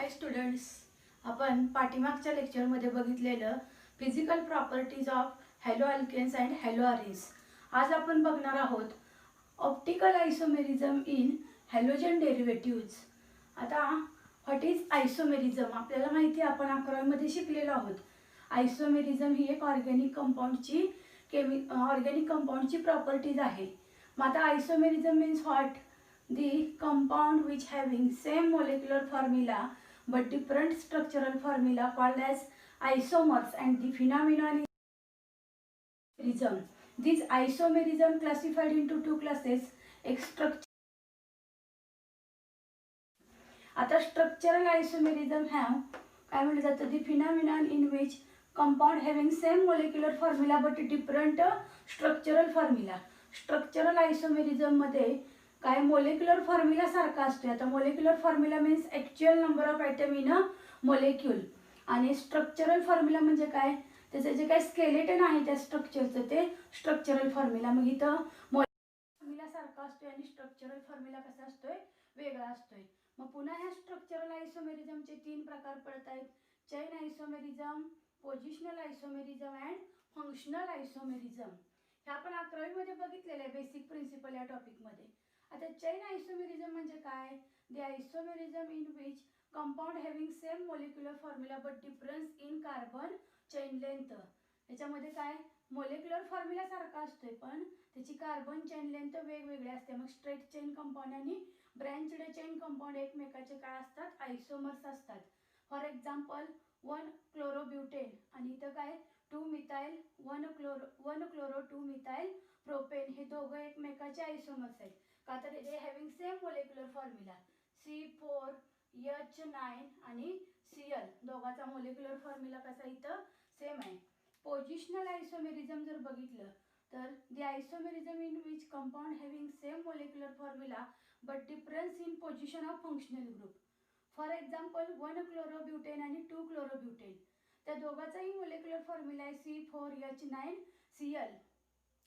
हाय students, आपण पाठीमागच्या लेक्चरमध्ये बघितलेलं physical properties of haloalkanes and haloarenes. आज आपण बघणार आहोत optical isomerism in halogen derivatives. आता व्हॉट इज आयसोमेरिझम आपल्याला माहिती आहे, आपण 11वीमध्ये शिकलेलो आहोत. आयसोमेरिझम ही एक ऑर्गॅनिक कंपाऊंडची प्रॉपर्टीज आहे. मग आता isomerism means what? The compound which having same molecular formula but different structural formula called as isomers, and the phenomenon is isomerism. This isomerism classified into two classes. आता structural isomerism have काय म्हटलं जातं, the phenomenon in which compound having same molecular formula but different structural formula. Structural isomerism मध्ये काय molecular formula सारखा असतो. आता molecular formula means actual number of atom in a molecule, आणि स्ट्रक्चरल फॉर्म्युला म्हणजे काय, त्याचं जे काय स्केलेटन आहे त्या स्ट्रक्चरचं ते स्ट्रक्चरल फॉर्म्युला. मग इथं फॉर्म्युला सारखा असतोय आणि स्ट्रक्चरल फॉर्म्युला कसा असतोय, वेगळा असतोय. मग पुन्हा ह्या स्ट्रक्चरल आयसोमेरिझमचे 3 प्रकार पडत आहेत: chain isomerism, positional isomerism and functional isomerism. हे आपण 11वीमध्ये बघितलेलं आहे, बेसिक प्रिन्सिपल या टॉपिकमध्ये. आता चैन आयसोमेरिझम म्हणजे काय? The isomerism in which compound having same molecular formula but difference in carbon chain length. याच्यामध्ये काय, मोलिक्युलर फॉर्म्युला सारखा असतोय पण त्याची कार्बन चेन लेंथ वेगवेगळी असते. मग स्ट्रेट चेन कंपाऊंड आणि ब्रँच्ड चेन कंपाऊंड एकमेकाचे काय असतात, आयसोमर्स असतात. फॉर एक्झाम्पल 1 क्लोरोब्युटेन आणि इथं काय 2 मिथाइल 1 क्लोरो 2 मिथाइल प्रोपेन, हे दोघं एकमेकाचे आयसोमर्स आहेत. का तर ते having same molecular formula C4H9 आणि Cl, दोघांचा मोलेक्युलर फॉर्म्युला कसा इथं सेम आहे. पोझिशनल आयसोमेरिझम जर बघितलं तर the isomerism in which compound having same molecular formula but difference in position of functional group. For example 1 क्लोरोब्युटेन आणि 2 क्लोरोब्युटेन, त्या दोघांचाही मोलेक्युलर फॉर्म्युला आहे C4H9Cl.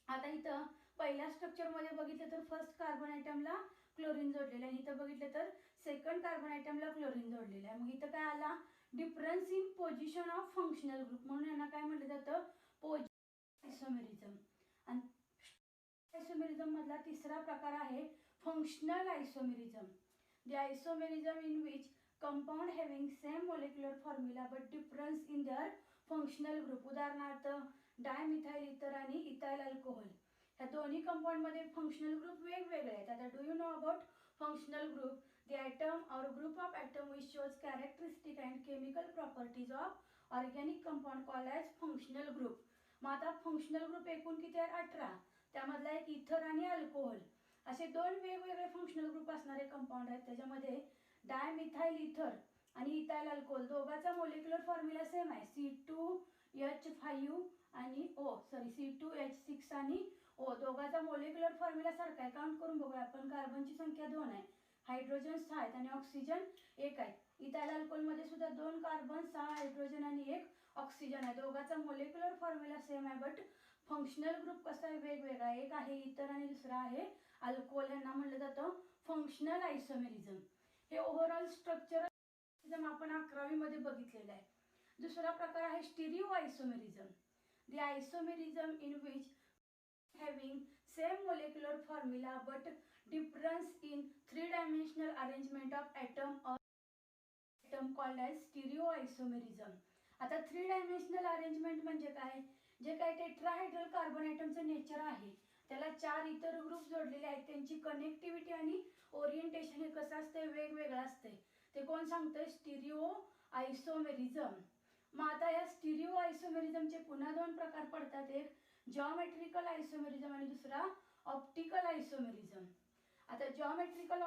आता इथं पहिल्या स्ट्रक्चरमध्ये बघितलं तर फर्स्ट कार्बन आयटमला क्लोरीन जोडलेलं आहे, इथं बघितलं तर सेकंड कार्बन आयटमला क्लोरीन जोडलेलं आहे. मग इथं काय आला, difference in position of functional group, म्हणून यांना काय म्हटलं जातं, आयसोमेरिझम. आणि आयसोमेरिझम मधला तिसरा प्रकार आहे functional isomerism. The isomerism in which compound having same molecular formula but difference in their functional group. उदाहरणार्थ डायमिथाइल इथर आणि इथाइल अल्कोहोल, ह्या दोन्ही कंपाऊंडमध्ये फंक्शनल ग्रुप वेगवेगळे आहेत. आता do you know about functional group? The atom or group of atom which shows characteristic and chemical properties of organic compound called as functional group. मग आता फंक्शनल ग्रुप एकूण किती आहेत, 18. त्यामधला एक इथर आणि अल्कोहोल, असे 2 वेगवेगळे फंक्शनल ग्रुप असणारे कंपाऊंड आहेत. त्याच्यामध्ये डायमिथाइल इथर आणि इथाइल अल्कोहोल दोघांचा मोलेक्युलर फॉर्म्युला सेम आहे, C2H5 आणि C2H6 आणि O, दोघांचा मोलेक्युलर फॉर्म्युला सारखा आहे. काउंट करून बघूया आपण. कार्बनची संख्या 2 आहे, हायड्रोजन 6 आहेत आणि ऑक्सिजन 1 आहे. इथाइल अल्कोहोलमध्ये सुद्धा 2 कार्बन 6 हायड्रोजन आणि 1 ऑक्सिजन आहे. दोघांचा मोलेक्युलर फॉर्म्युला सेम आहे बट फंक्शनल ग्रुप कसा आहे, वेगवेगळा. एक आहे इथर आणि दुसरा आहे अल्कोहोल. यांना म्हटलं जातं फंक्शनल आयसोमेरिझम. हे ओव्हरऑल स्ट्रक्चरल आपण 11वीमध्ये बघितलेलं आहे. दुसरा प्रकार आहे stereo isomerism. The isomerism in which having same molecular formula but difference in 3-dimensional arrangement of atom or atom called as stereoisomerism. आता 3-dimensional arrangement म्हणजे काय, जे काय टेट्राहायड्रल कार्बन आयटमचं नेचर आहे त्याला 4 इतर ग्रुप जोडलेले आहेत, त्यांची कनेक्टिव्हिटी आणि ओरिएंटेशन हे कसं असतंय, वेगवेगळं असतंय. ते कोण सांगतंय, स्टिरिओ आयसोमेरिझम. मग आता या स्टिरिओ आयसोमेरिझमचे पुन्हा 2 प्रकार पडतात, एक जॉमेट्रिकल आयसोमेरिझम आणि दुसरा ऑप्टिकल आयसोमेरिझम. आता जॉमेट्रिकल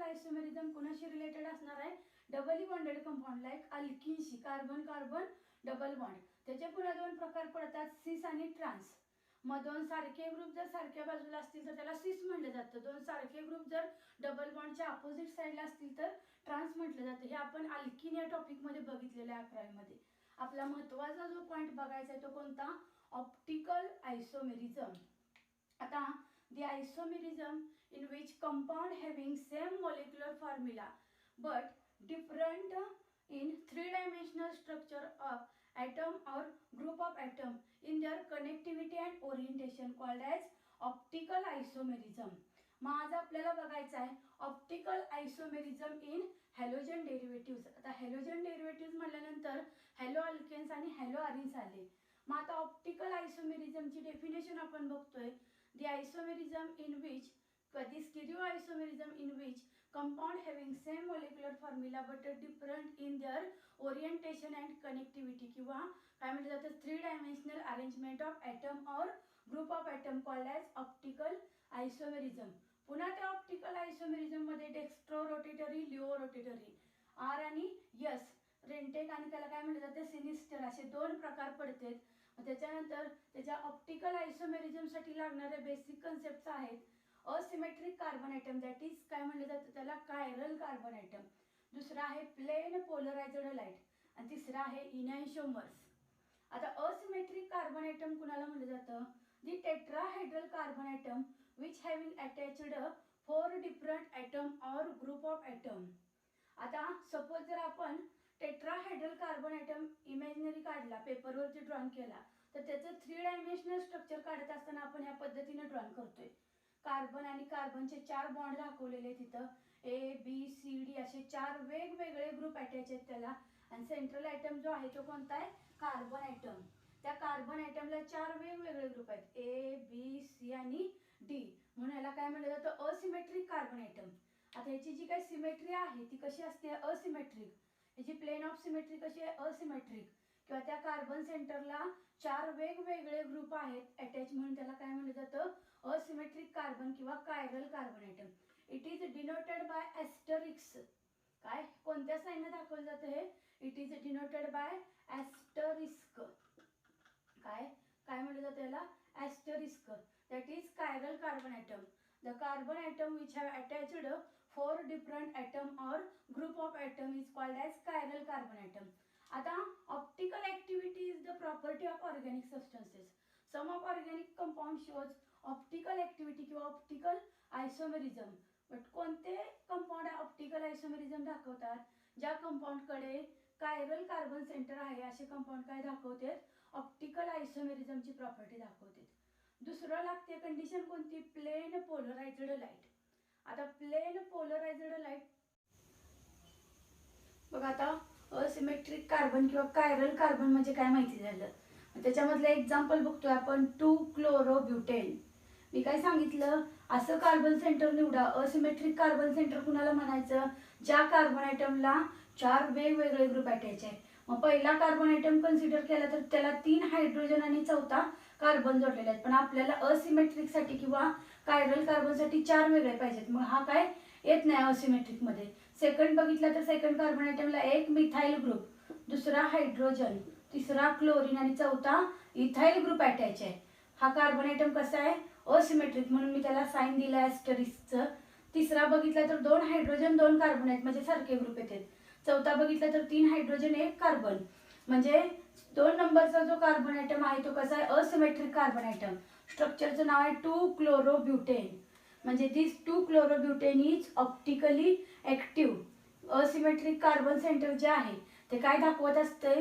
आयसोमेरिझम कुणाशी रिलेटेड असणार आहे, डबली बॉन्डेड कंपाऊंड लाईक अल्किनशी, कार्बन कार्बन डबल बॉन्ड. त्याचे पुन्हा 2 प्रकार पडतात, सिस आणि ट्रान्स. मग 2 सारखे ग्रुप जर सारख्या बाजूला असतील तर त्याला सिस म्हटलं जातं. 2 सारखे ग्रुप जर डबल बॉन्डच्या अपोजिट साईडला असतील तर ट्रान्स म्हटलं जातं. हे आपण अल्किन या टॉपिकमध्ये बघितलेलं आहे 11वीमध्ये. आपला महत्त्वाचा जो पॉईंट बघायचा आहे तो कोणता, ऑप्टिकल आयसोमेरिझम. आता the isomerism in which compound having same molecular formula but different in three-dimensional structure of atom or group of atom in their connectivity and orientation called as optical isomerism. मग आज आपल्याला बघायचं आहे optical isomerism in halogen derivative. आता halogen derivative म्हटल्यानंतर haloalkanes आणि haloarenes आले. मग आता ऑप्टिकल आयसोमेरिझमची डेफिनेशन आपण बघतोय. The isomerism in which the stereoisomerism in which compound having same molecular formula but different in their orientation and connectivity किंवा काय म्हटलं जातं three dimensional arrangement of atom or group of atom called as optical isomerism. पुन्हा त्या optical isomerism मध्ये dextrorotatory, laevorotatory, R आणि S, रेंटेक आणि त्याला काय म्हटलं जातं सिनिस्टर, असे दोन प्रकार पडतात. त्याच्यानंतर त्याच्या ऑप्टिकल आयसोमेरिझमसाठी लागणाऱ्या बेसिक कन्सेप्ट आहेत asymmetric carbon atom, that is काय म्हटलं जातं त्याला कायरल कार्बन ॲटम. दुसरा आहे प्लेन पोलरायझ्ड लाईट आणि तिसरा आहे इनॅन्शिओमर्स. आता असिमेट्रिक कार्बन ॲटम कुणाला म्हटलं जातं? The tetrahedral carbon atom which having attached 4 different atom or group of atom. आता सपोज जर आपण टेट्राहेड्रल कार्बन ॲटम इमॅजिनरी काढला, पेपरवरती ड्रॉन केला, तर त्याचं 3 डायमेन्शनल स्ट्रक्चर काढत असताना आपण या पद्धतीने ड्रॉन करतोय. कार्बन आणि कार्बनचे 4 बॉन्ड दाखवलेले तिथं, ए बी सी डी असे 4 वेगवेगळे ग्रुप अटॅच आहेत त्याला. आणि सेंट्रल ॲटम जो आहे तो कोणता आहे? Carbon atom. त्या कार्बन ॲटमला 4 वेगवेगळे ग्रुप आहेत, ए बी सी आणि डी, म्हणून याला काय म्हटलं जातं? Asymmetric carbon atom. आता याची जी काही सिमेट्री आहे ती कशी असते? असिमेट्रिक. याची प्लेन ऑफ सिमेट्री कशी आहे? असिमेट्रिक. किंवा त्या कार्बन सेंटरला 4 वेगवेगळे ग्रुप आहेत अटॅच, म्हणून त्याला काय म्हटलं जातं? असिमेट्रिक कार्बन किंवा chiral carbon atom. It is denoted by asterisk. काय कोणत्या साईनने दाखवलं जातं हे? It is denoted by asterisk. काय काय म्हटलं जातं याला? Asterisk. That is chiral carbon atom. The carbon atom which have attached 4 different atom or group of atom is called as chiral carbon atom. आता optical activity is the property of organic substances. Some of organic compound shows optical activity किंवा optical isomerism. But कोणते compound optical isomerism दाखवतात? ज्या कंपाऊंडकडे chiral carbon centre आहे असे compound काय दाखवते? Optical आयसोमेरिझमची property दाखवते. दुसरं लागते कंडिशन कोणती? Plane polarised light. आता प्लेन पोलरायझ्ड लाईट बघा, आता असिमेट्रिक कार्बन किंवा कायरल कार्बन म्हणजे काय माहिती झालं. त्याच्यामधलं एक्झाम्पल बघतोय आपण 2-क्लोरोब्युटेन. मी काय सांगितलं? असं कार्बन सेंटर निवडा. असिमेट्रिक कार्बन सेंटर कुणाला म्हणायचं? ज्या कार्बन ॲटमला 4 वेगवेगळे ग्रुप अटॅच आहे. मग पहिला कार्बन ॲटम कन्सिडर केला तर त्याला 3 हायड्रोजन आणि 4था कार्बन जोडलेले आहेत. पण आपल्याला असिमेट्रिकसाठी किंवा कायरल कार्बनसाठी 4 वेगळे पाहिजेत. मग हा काय येत नाही असिमेट्रिकमध्ये. सेकंड बघितला तर सेकंड कार्बन ॲटमला 1 मिथाइल ग्रुप, दुसरा हायड्रोजन, तिसरा क्लोरीन आणि 4था इथाइल ग्रुप अटॅच आहे. हा कार्बन ॲटम कसा आहे? असिमेट्रिक, म्हणून मी त्याला साइन दिला ॲस्टरिस्कचं. तिसरा बघितला तर 2 हायड्रोजन 2 कार्बन आहेत म्हणजे सारखे ग्रुप येतात. चौथा बघितला तर 3 हायड्रोजन 1 कार्बन, म्हणजे 2 नंबरचा जो कार्बन ॲटम आहे तो कसा आहे? Asymmetric carbon atom. स्ट्रक्चरचं नाव आहे 2-क्लोरोब्युटेन. म्हणजे this two chlorobutane is optically active. Asymmetric carbon centre जे आहे ते काय दाखवत असते?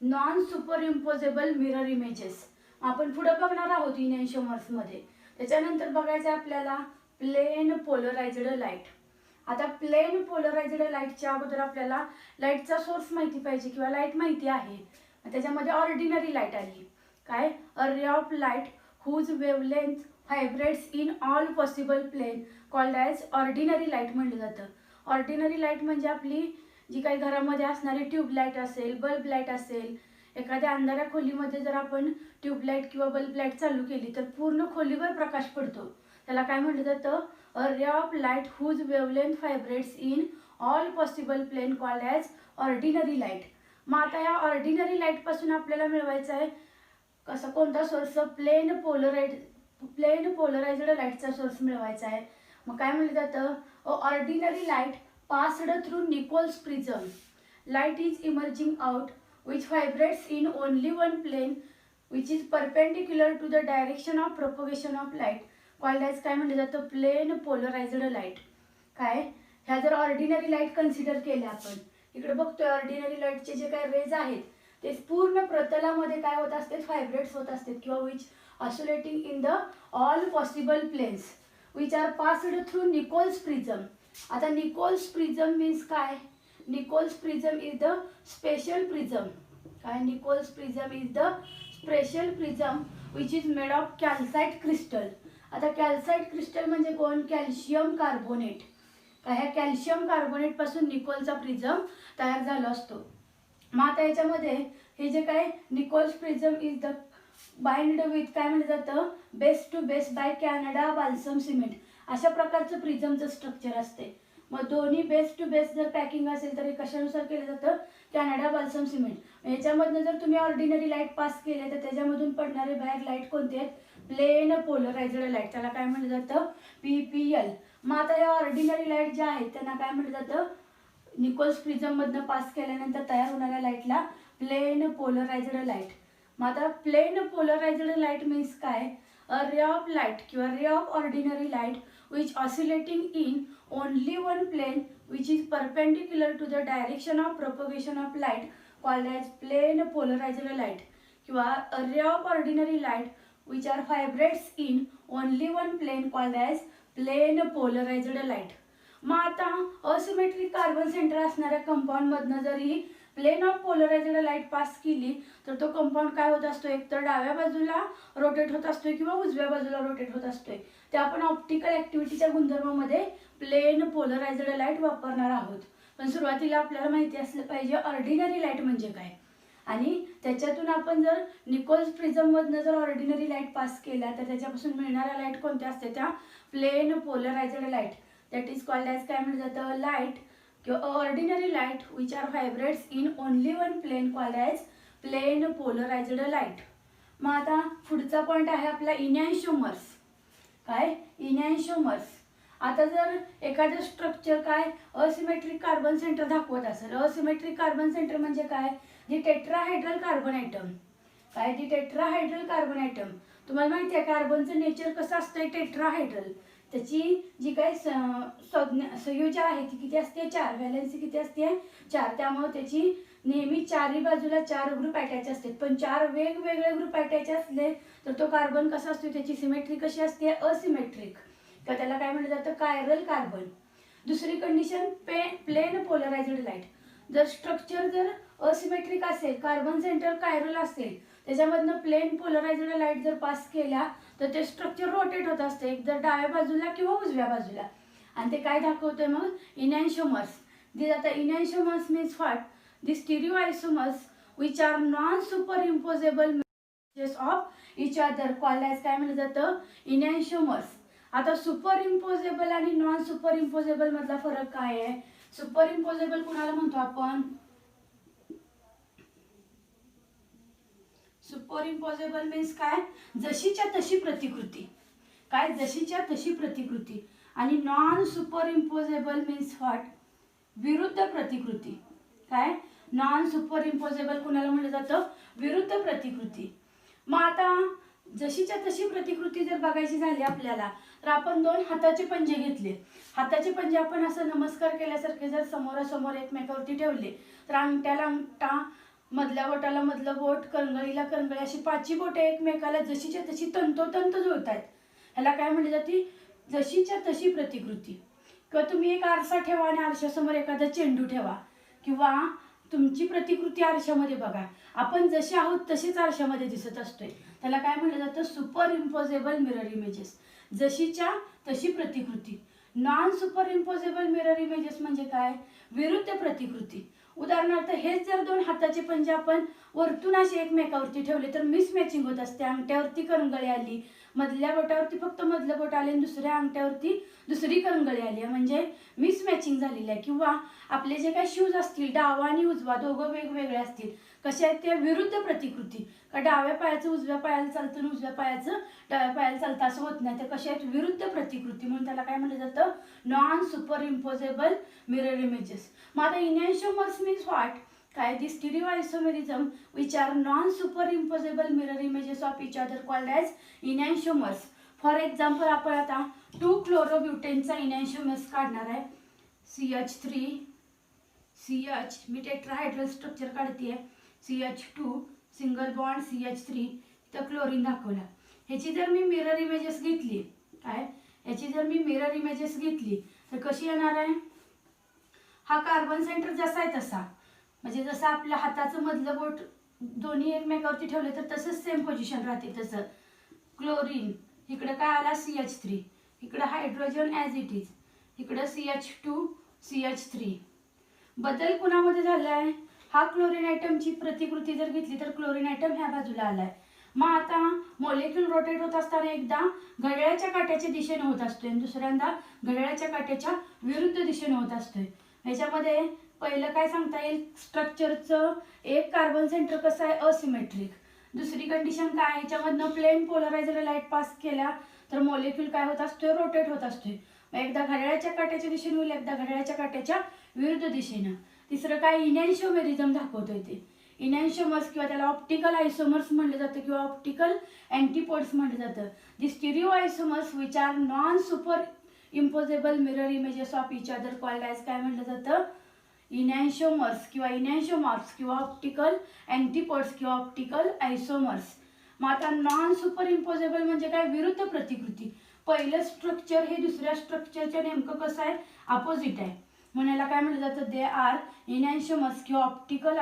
Non superimposable mirror images. आपण पुढे बघणार आहोत इनॅन्शिओमर्समध्ये. त्याच्यानंतर बघायचं आपल्याला प्लेन पोलरायझ्ड लाईट. आता प्लेन पोलरायझ्ड लाईटच्या अगोदर आपल्याला लाईटचा सोर्स माहिती पाहिजे किंवा लाईट माहिती आहे. त्याच्यामध्ये ऑर्डिनरी लाईट आली. काय? A ray of light whose wavelength vibrates in all possible plane called as ordinary light म्हटलं जातं. ऑर्डिनरी लाईट म्हणजे आपली जी काही घरामध्ये असणारी ट्यूबलाईट असेल, बल्ब लाईट असेल. एखाद्या अंधाऱ्या खोलीमध्ये जर आपण ट्यूबलाईट किंवा बल्ब लाईट चालू केली तर पूर्ण खोलीवर प्रकाश पडतो. त्याला काय म्हटलं जातं? A ray of light whose wavelength vibrates in all possible plane called as ordinary light. मग आता या ऑर्डिनरी लाईटपासून आपल्याला मिळवायचं आहे कसं कोणता सोर्स? प्लेन पोलरायझ्ड लाईटचा सोर्स मिळवायचा आहे. मग काय म्हटलं जातं? Ordinary light passed through Nicol's prism. Light is emerging out which vibrates in only one plane which is perpendicular to the direction of propagation of light called as काय म्हटलं जातं? Plane polarised light. काय? ह्या जर ordinary light consider केल्या आपण, इकडे बघतोय ऑर्डिनरी लाईटचे जे काही रेज आहेत ते पूर्ण प्रतलामध्ये काय होत असते, व्हायब्रेट्स होत असतात किंवा which oscillating in the all possible planes which are passed through Nicol's prism. आता निकोल्स प्रिझम मीन्स काय, Nicol's prism is the special prism. काय, Nicol's prism is the special prism which is made of calcite crystal. आता calcite crystal म्हणजे कोण, calcium carbonate. काय, ह्या calcium carbonate पासून निकोलचा prism तयार झाला असतो. मग आता याच्यामध्ये हे जे काय Nicol's prism is the bind with काय म्हटलं जातं, base to base by Canada balsam cement. अशा प्रकारचं प्रिझमचं स्ट्रक्चर असते. मग दोन्ही बेस टू बेस जर पॅकिंग असेल तर हे कशानुसार केलं जातं, कॅनडा बाल्सम सिमेंट. याच्यामधनं जर तुम्ही ऑर्डिनरी लाईट पास केले तर त्याच्यामधून पडणारे बाहेर लाईट कोणते आहेत, प्लेन पोलरायझ्ड लाईट, त्याला काय म्हटलं जातं, PPL. मग आता या ऑर्डिनरी लाईट ज्या आहेत त्यांना काय म्हटलं जातं, निकोल्स प्रिझम मधनं पास केल्यानंतर तयार होणाऱ्या लाईटला प्लेन पोलरायझ्ड लाईट. मग आता प्लेन पोलरायझ्ड लाईट मीन्स काय, अ रे ऑफ लाईट किंवा ray of ordinary light which oscillating in only one plane which is perpendicular to the direction of propagation of light called as plane polarised light किंवा a ray of ordinary light which are vibrates in only one plane called as plane polarised light. मग आता asymmetric carbon centre असणाऱ्या कंपाऊंडमधनं जरी plane of polarised light pass केली तर तो compound काय होत असतो, एकतर डाव्या बाजूला रोटेट होत असतोय किंवा उजव्या बाजूला रोटेट होत असतोय. ते आपण ऑप्टिकल ॲक्टिव्हिटीच्या गुणधर्मामध्ये प्लेन पोलरायझ्ड लाईट वापरणार आहोत. पण सुरुवातीला आपल्याला माहिती असलं पाहिजे ऑर्डिनरी लाईट म्हणजे काय, आणि त्याच्यातून आपण जर निकोल्स प्रिझममधनं जर ऑर्डिनरी लाईट पास केल्या तर त्याच्यापासून मिळणाऱ्या लाईट कोणत्या असते, त्या plane polarised light. That is called as काय म्हटलं जातं, लाईट किंवा ordinary light which are vibrates in only one plane called as plane polarised light. मग आता पुढचा पॉईंट आहे आपला इनॅन्शिओमर्स. काय, इनॅन्शिओमर्स. आता जर एखादं स्ट्रक्चर काय असिमेट्रिक कार्बन सेंटर दाखवत असेल, असिमेट्रिक कार्बन सेंटर म्हणजे काय, जी टेट्राहायड्रल कार्बन आयटम. काय, जी टेट्राहायड्रल कार्बन आयटम. तुम्हाला माहिती आहे कार्बनचं नेचर कसं असतंय, टेट्राहायड्रल. त्याची जी काही संयोजन आहे ती किती असते, 4. व्हॅलेन्सी किती असते, 4. त्यामुळे त्याची नेहमी चारही बाजूला 4 ग्रुप अटॅच असतात. पण 4 वेगवेगळे ग्रुप अटॅच असले तर तो कार्बन कसा असतो, त्याची सिमेट्री कशी असते, असिमेट्रिक. तर त्याला काय म्हटलं जातं, कायरल कार्बन. दुसरी कंडिशन प्लेन पोलरायझ्ड लाईट. जर स्ट्रक्चर जर असिमेट्रिक असेल, कार्बन सेंटर कायरल असेल, त्याच्यामधनं प्लेन पोलरायझ्ड लाईट जर पास केल्या तर ते स्ट्रक्चर रोटेट होत असते, एकतर डाव्या बाजूला किंवा उजव्या बाजूला. आणि ते काय दाखवतंय मग, इनॅन्शिओमर्स. दिस आता enantiomers means what, the stereoisomers which are non superimposable of each other called as काय म्हटलं जातं, इनॅन्शिओमर्स. आता सुपरइम्पोजेबल आणि नॉन सुपरइम्पोजेबल मधला फरक काय आहे, सुपरइम्पोजेबल कुणाला म्हणतो आपण, सुपरइम्पोजेबल मीन्स काय, जशीच्या तशी प्रतिकृती. काय, जशीच्या तशी प्रतिकृती. आणि नॉन सुपरइम्पोजेबल मीन्स व्हॉट, विरुद्ध प्रतिकृती. काय, नॉन सुपरइम्पोजेबल कुणाला म्हटलं जातं, विरुद्ध प्रतिकृती. मग आता जशीच्या तशी प्रतिकृती जर बघायची झाली आपल्याला तर आपण 2 हाताचे पंजे घेतले. हाताचे पंजे आपण असं नमस्कार केल्यासारखे जर समोरासमोर एकमेकावरती ठेवले तर अंगठ्याला अंगठा, मधल्या बोटाला मधलं बोट, करंगळीला करंगळी, अशी 5 बोटे एकमेकाला जशीच्या तशी तंतोतंत जुळतात. ह्याला काय म्हटलं जाते, जशीच्या तशी प्रतिकृती. किंवा तुम्ही एक आरसा ठेवा आणि आरशासमोर एखादा चेंडू ठेवा किंवा तुमची प्रतिकृती आरशामध्ये बघा, आपण जसे आहोत तसेच आरशामध्ये दिसत असतोय. त्याला काय म्हटलं जातं, सुपर इम्पोजेबल मिरर इमेजेस. जशीच्या तशी प्रतिकृती. Non superimposable mirror images म्हणजे काय, विरुद्ध प्रतिकृती. उदाहरणार्थ हेच जर 2 हाताचे पंजे आपण वरतून असे एकमेकावरती ठेवले तर मिसमॅचिंग होत असते. अंगठ्यावरती करंगळी आली, मधल्या बोटावरती फक्त मधलं बोट आले आणि दुसऱ्या अंगठ्यावरती दुसरी करंगळी आली, म्हणजे मिसमॅचिंग झालेली आहे. किंवा आपले जे काही शूज असतील डावा आणि उजवा दोघं वेगवेगळे असतील, कसे आहेत ते, विरुद्ध प्रतिकृती. का डाव्या पायाचं उजव्या पायाला चालतं आणि उजव्या पायाचं डाव्या पायाला चालतं असं होत नाही, तर कसे आहेत, विरुद्ध प्रतिकृती. म्हणून त्याला काय म्हटलं जातं, non superimposable mirror images. मग आता इनॅन्शिओमर्स मीन्स व्हॉट, काय, the stereoisomerism which are non superimposable mirror images of each other called as enantiomers. For example आपण आता 2 क्लोरोब्युटेनचा इनॅन्शिओमर्स काढणार आहे. CH3 CH, मी टेट्राहायड्रल स्ट्रक्चर काढते, CH2 सिंगल बॉन्ड CH3, तर chlorine दाखवला. ह्याची जर मी मिरर इमेजेस घेतली, काय ह्याची जर मी मिरर इमेजेस घेतली तर कशी येणार आहे? हा कार्बन सेंटर जसा आहे तसा, म्हणजे जसं आपल्या हाताचं मधलं बोट दोन्ही एकमेकावरती ठेवले तर तसंच सेम पोझिशन राहते. तसं क्लोरीन इकडे काय आला CH3, इकडे हायड्रोजन ॲज इट इज, इकडं CH2 CH3. बदल कुणामध्ये झाला आहे? हा क्लोरीन आयटमची प्रतिकृती जर घेतली तर क्लोरीन आयटम ह्या बाजूला आलाय. मग आता मॉलिक्यूल रोटेट होत असताना एकदा घड्याळाच्या काट्याच्या दिशेने होत असतोय आणि दुसऱ्यांदा घड्याळाच्या काट्याच्या विरुद्ध दिशेने होत असतोय. ह्याच्यामध्ये पहिलं काय सांगता येईल? स्ट्रक्चरचं एक कार्बन सेंटर कसं आहे? असिमेट्रिक. दुसरी कंडिशन काय? ह्याच्यामधनं प्लेन पोलरायझर लाईट पास केल्या तर मॉलिक्यूल काय होत असतोय? रोटेट होत असतोय. एकदा घड्याळाच्या काट्याच्या दिशेने होईल, एकदा घड्याळाच्या काट्याच्या विरुद्ध दिशेनं. तिसरं काय? इनॅन्शिओमेरिझम दाखवतोय ते. इनॅन्शिओमर्स किंवा त्याला ऑप्टिकल आयसोमर्स म्हटलं जातं किंवा ऑप्टिकल अँटीपोड्स म्हटलं जातं. The stereoisomers which are non superimposable mirror images of each other called as काय म्हटलं जातं? इनॅन्शिओमर्स किंवा इनॅन्शिओमॉर्फ्स किंवा ऑप्टिकल अँटीपोड्स किंवा ऑप्टिकल आयसोमर्स. मग आता नॉन सुपर इम्पोजेबल म्हणजे काय? विरुद्ध प्रतिकृती. पहिलं स्ट्रक्चर हे दुसऱ्या स्ट्रक्चरच्या नेमकं कसं आहे? अपोजिट आहे. म्हणायला काय म्हटलं जातं? दे आर इनॅन्शिओमर्स किंवा ऑप्टिकल